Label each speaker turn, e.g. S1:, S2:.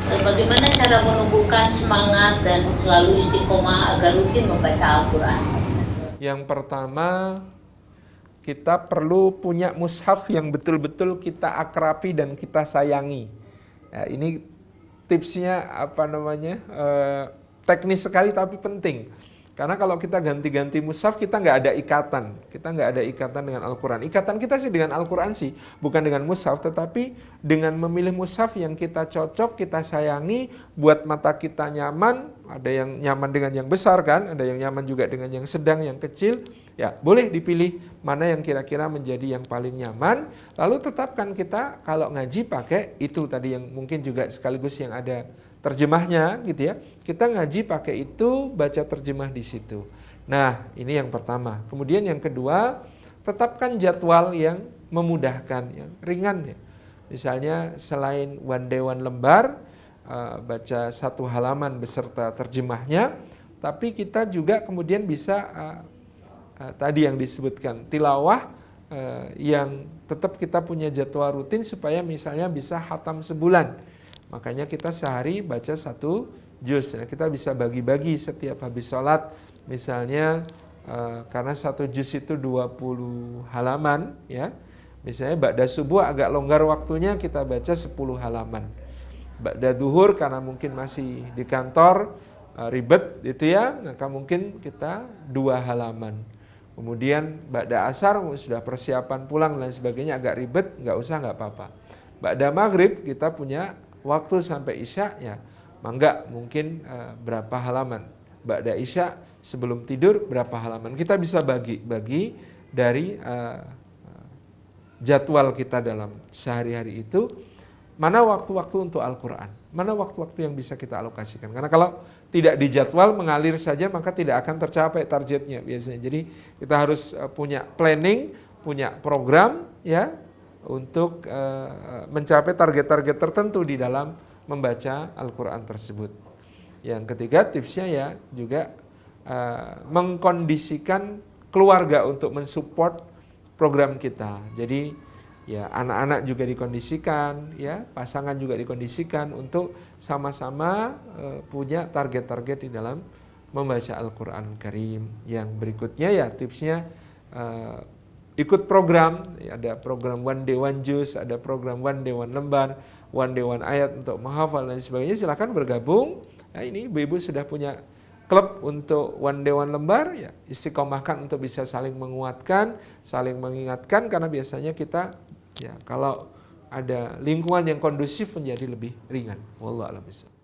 S1: Bagaimana cara menumbuhkan semangat dan selalu istiqomah agar rutin membaca Al-Quran?
S2: Yang pertama, kita perlu punya mushaf yang betul-betul kita akrabi dan kita sayangi. Ya, ini tipsnya teknis sekali tapi penting. Karena kalau kita ganti-ganti mushaf, kita nggak ada ikatan. Kita nggak ada ikatan dengan Al-Quran. Ikatan kita sih dengan Al-Quran sih, bukan dengan mushaf, tetapi dengan memilih mushaf yang kita cocok, kita sayangi, buat mata kita nyaman. Ada yang nyaman dengan yang besar kan, ada yang nyaman juga dengan yang sedang, yang kecil. Ya, boleh dipilih mana yang kira-kira menjadi yang paling nyaman. Lalu tetapkan kita kalau ngaji pakai itu tadi yang mungkin juga sekaligus yang ada terjemahnya gitu ya. Kita ngaji pakai itu, baca terjemah di situ. Nah, ini yang pertama. Kemudian yang kedua, tetapkan jadwal yang memudahkan, yang ringan ya. Misalnya selain one day one lembar, baca satu halaman beserta terjemahnya, tapi kita juga kemudian bisa tadi yang disebutkan tilawah yang tetap kita punya jadwal rutin supaya misalnya bisa khatam sebulan. Makanya kita sehari baca satu juz. Nah, kita bisa bagi-bagi setiap habis sholat. Misalnya karena satu juz itu 20 halaman ya. Misalnya ba'da subuh agak longgar waktunya, kita baca 10 halaman. Ba'da duhur karena mungkin masih di kantor ribet itu ya, maka mungkin kita 2 halaman. Kemudian ba'da asar sudah persiapan pulang dan sebagainya agak ribet, nggak usah, nggak apa-apa. Ba'da maghrib kita punya waktu sampai isya ya, mangga mungkin berapa halaman. Ba'da isya sebelum tidur berapa halaman. Kita bisa bagi dari jadwal kita dalam sehari-hari itu, mana waktu-waktu untuk Al-Quran, mana waktu-waktu yang bisa kita alokasikan. Karena kalau tidak dijadwal, mengalir saja, maka tidak akan tercapai targetnya biasanya. Jadi kita harus punya planning, punya program ya, untuk mencapai target-target tertentu di dalam membaca Al-Quran tersebut. Yang ketiga tipsnya ya juga mengkondisikan keluarga untuk mensupport program kita. Jadi ya anak-anak juga dikondisikan, ya pasangan juga dikondisikan untuk sama-sama punya target-target di dalam membaca Al-Quran Karim. Yang berikutnya ya tipsnya ikut program, ada program one day one juz, ada program one day one lembar, one day one ayat untuk menghafal dan sebagainya. Silakan bergabung. Nah, ini ibu-ibu sudah punya klub untuk one day one lembar, ya istiqomahkan untuk bisa saling menguatkan, saling mengingatkan, karena biasanya kita ya kalau ada lingkungan yang kondusif menjadi lebih ringan. Wallahu a'lam bishawab.